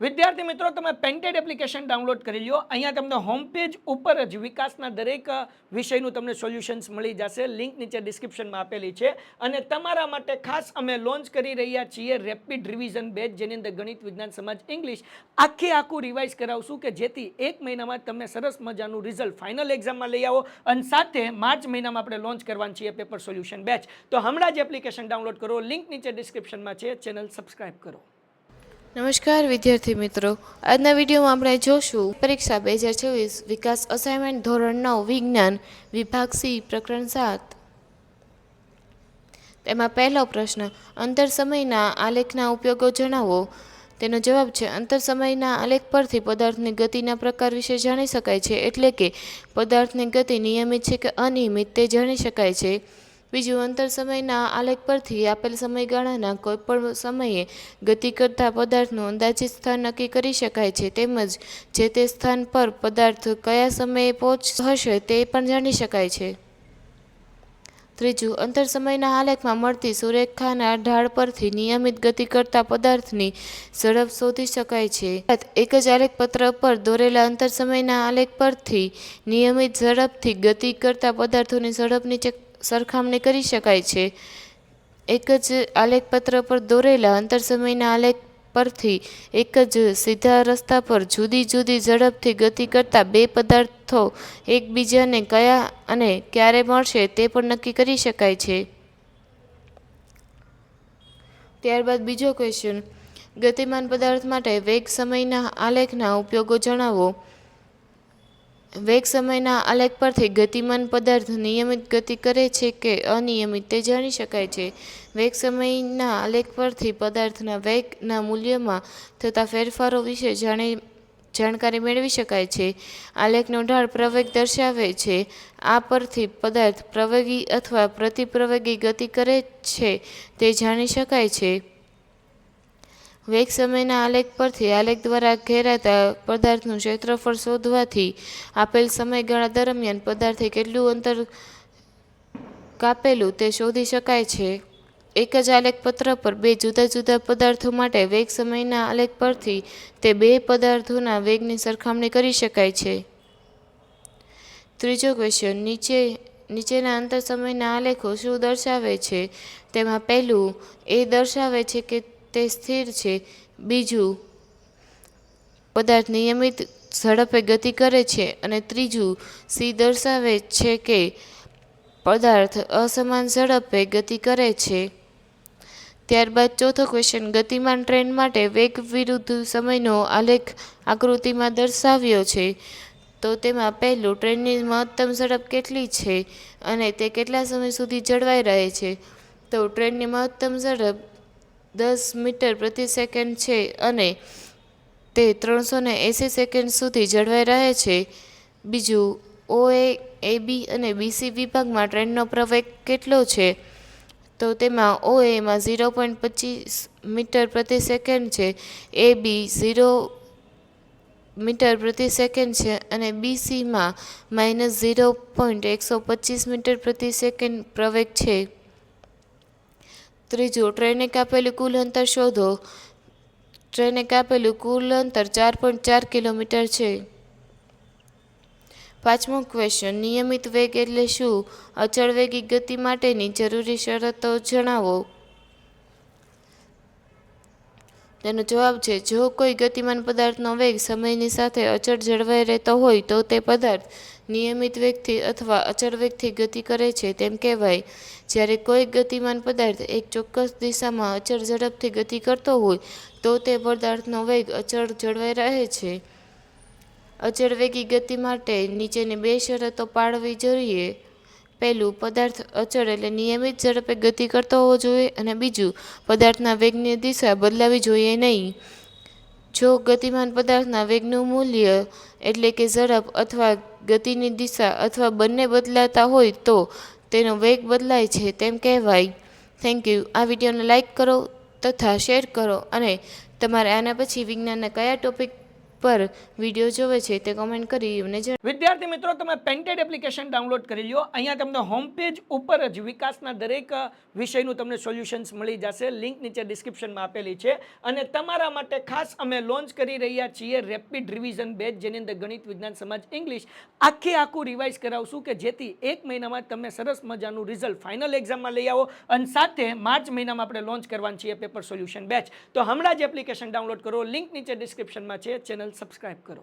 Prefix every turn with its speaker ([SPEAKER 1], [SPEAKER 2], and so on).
[SPEAKER 1] વિદ્યાર્થી મિત્રો, તમે પેન્ટેડ એપ્લિકેશન ડાઉનલોડ કરી લો. અહીંયા તમને હોમ પેજ ઉપર જ વિકાસના દરેક વિષયનું તમને સોલ્યુશન્સ મળી જશે. લિંક નીચે ડિસ્ક્રિપ્શનમાં આપેલી છે. અને તમારા માટે ખાસ અમે લોન્ચ કરી રહ્યા છીએ રેપિડ રિવિઝન બેચ, જેની અંદર ગણિત, વિજ્ઞાન, સમાજ, ઇંગ્લિશ આખું રિવાઇઝ કરાવશું કે જેથી એક મહિનામાં તમને સરસ મજાનું રિઝલ્ટ ફાઇનલ એક્ઝામમાં લઈ આવો. અને સાથે માર્ચ મહિનામાં આપણે લોન્ચ કરવાની છીએ પેપર સોલ્યુશન બેચ. તો હમણાં જ એપ્લિકેશન ડાઉનલોડ કરો. લિંક નીચે ડિસ્ક્રિપ્શનમાં છે. ચેનલ સબસ્ક્રાઇબ કરો.
[SPEAKER 2] નમસ્કાર વિદ્યાર્થી મિત્રો, આજના વિડીયોમાં આપણે જોશું પરીક્ષા 2024 વિકાસ અસાઇનમેન્ટ ધોરણ 9 વિજ્ઞાન વિભાગ સી પ્રકરણ 7. તેમાં પહેલો પ્રશ્ન, અંતર સમયના આલેખના ઉપયોગો જણાવો. તેનો જવાબ છે, અંતર સમયના આલેખ પરથી પદાર્થની ગતિના પ્રકાર વિશે જાણી શકાય છે. એટલે કે પદાર્થની ગતિ નિયમિત છે કે અનિયમિત તે જાણી શકાય છે. બીજું, અંતર સમયના આલેખ પરથી આપેલ સમયગાળાના કોઈપણ સમયે ગતિ કરતા પદાર્થનું અંદાજિત સ્થાન નક્કી કરી શકાય છે. તેમજ જે તે સ્થાન પર પદાર્થ કયા સમયે હશે તે પણ જાણી શકાય છે. ત્રીજું, અંતર સમયના આલેખમાં મળતી સુરેખાના ઢાળ પરથી નિયમિત ગતિ કરતા પદાર્થની ઝડપ શોધી શકાય છે. એક જ આલેખપત્ર પર દોરેલા અંતર સમયના આલેખ પરથી નિયમિત ઝડપથી ગતિ કરતા પદાર્થોની ઝડપની સરખામણી કરી શકાય છે. એક જ આલેખપત્ર પર દોરેલા અંતર સમયના આલેખ પરથી એક જ સીધા રસ્તા પર જુદી જુદી ઝડપથી ગતિ કરતા બે પદાર્થો એકબીજાને કયા અને ક્યારે મળશે તે પણ નક્કી કરી શકાય છે. ત્યારબાદ બીજો ક્વેશ્ચન, ગતિમાન પદાર્થ માટે વેગ સમયના આલેખના ઉપયોગો જણાવો. વેગ સમયના આલેખ પરથી ગતિમાન પદાર્થ નિયમિત ગતિ કરે છે કે અનિયમિત તે જાણી શકાય છે. વેગ સમયના આલેખ પરથી પદાર્થના વેગના મૂલ્યમાં થતા ફેરફારો વિશે જાણકારી મેળવી શકાય છે. આલેખનો ઢાળ પ્રવેગ દર્શાવે છે. આ પરથી પદાર્થ પ્રવેગી અથવા પ્રતિપ્રવેગી ગતિ કરે છે તે જાણી શકાય છે. વેગ સમયના આલેખ પરથી આલેખ દ્વારા ઘેરાતા પદાર્થનું ક્ષેત્રફળ શોધવાથી આપેલ સમયગાળા દરમિયાન પદાર્થે કેટલું અંતર કાપેલું તે શોધી શકાય છે. એક જ આલેખપત્ર પર બે જુદા જુદા પદાર્થો માટે વેગ સમયના આલેખ પરથી તે બે પદાર્થોના વેગની સરખામણી કરી શકાય છે. ત્રીજો ક્વેશ્ચન, નીચેના અંતર સમયના આલેખો શું દર્શાવે છે? તેમાં પહેલું એ દર્શાવે છે કે તે સ્થિર છે. બીજું, પદાર્થ નિયમિત ઝડપે ગતિ કરે છે. અને ત્રીજું, સી દર્શાવે છે કે પદાર્થ અસમાન ઝડપે ગતિ કરે છે. ત્યારબાદ ચોથો ક્વેશ્ચન, ગતિમાન ટ્રેન માટે વેગ વિરુદ્ધ સમયનો આલેખ આકૃતિમાં દર્શાવ્યો છે. તો તેમાં પહેલું, ટ્રેનની મહત્તમ ઝડપ કેટલી છે અને તે કેટલા સમય સુધી જળવાઈ રહે છે? તો ટ્રેનની મહત્તમ ઝડપ 10 મીટર પ્રતિ સેકન્ડ છે અને તે 380 સેકન્ડ સુધી જળવાઈ રહે છે. બીજું, OA, AB અને BC વિભાગમાં ટ્રેનનો પ્રવેગ કેટલો છે? તો તેમાં OAમાં 0.25 મીટર પ્રતિ સેકન્ડ છે, AB 0 મીટર પ્રતિ સેકન્ડ છે અને BCમાં -0.125 મીટર પ્રતિ સેકન્ડ પ્રવેગ છે. ત્રીજું, ટ્રેને કાપેલું કુલ અંતર શોધો. ટ્રેને કાપેલું કુલ અંતર 4.4 કિલોમીટર છે. પાંચમો ક્વેશ્ચન, નિયમિત વેગ એટલે શું? અચળ વેગી ગતિ માટેની જરૂરી શરતો જણાવો. તેનો જવાબ છે, જો કોઈ ગતિમાન પદાર્થનો વેગ સમયની સાથે અચળ જળવાઈ રહેતો હોય તો તે પદાર્થ નિયમિત વેગથી અથવા અચળ વેગથી ગતિ કરે છે તેમ કહેવાય. જ્યારે કોઈ ગતિમાન પદાર્થ એક ચોક્કસ દિશામાં અચળ ઝડપથી ગતિ કરતો હોય તો તે પદાર્થનો વેગ અચળ જળવાઈ રહે છે. અચળ વેગી ગતિ માટે નીચેની બે શરતો પાળવી જોઈએ. પહેલું, પદાર્થ અચળ એટલે નિયમિત ઝડપે ગતિ કરતો હોવો જોઈએ. અને બીજું, પદાર્થના વેગની દિશા બદલાવી જોઈએ નહીં. જો ગતિમાન પદાર્થના વેગનું મૂલ્ય એટલે કે ઝડપ અથવા ગતિની દિશા અથવા બંને બદલાતા હોય તો તેનો વેગ બદલાય છે તેમ કહેવાય. Thank you. આ વિડીયોને લાઇક કરો તથા શેર કરો. અને તમારે આના પછી વિજ્ઞાનના કયા ટોપિક પર વિડીયો જોવે છે તે કમેન્ટ કરી અમને જણાવો.
[SPEAKER 1] વિદ્યાર્થી મિત્રો, તમે પેન્ટેડ એપ્લિકેશન ડાઉનલોડ કરી લ્યો. અહીંયા તમને હોમ પેજ ઉપર જ વિકાસના દરેક વિષયનું તમને સોલ્યુશન્સ મળી જશે. લિંક નીચે ડિસ્ક્રિપ્શનમાં આપેલી છે. અને તમારા માટે ખાસ અમે લોન્ચ કરી રહ્યા છીએ રેપિડ રિવિઝન બેચ, જેની અંદર ગણિત, વિજ્ઞાન, સમાજ, ઇંગ્લિશ આખું રિવાઇઝ કરાવશું કે જેથી 1 મહિનામાં તમે સરસ મજાનું રિઝલ્ટ ફાઇનલ એક્ઝામમાં લઈ આવો. અને સાથે માર્ચ મહિનામાં આપણે લોન્ચ કરવાની છીએ પેપર સોલ્યુશન બેચ. તો હમણાં જ એપ્લિકેશન ડાઉનલોડ કરો. લિંક નીચે ડિસ્ક્રિપ્શનમાં છે. ચેનલ સબસ્ક્રાઇબ કરો.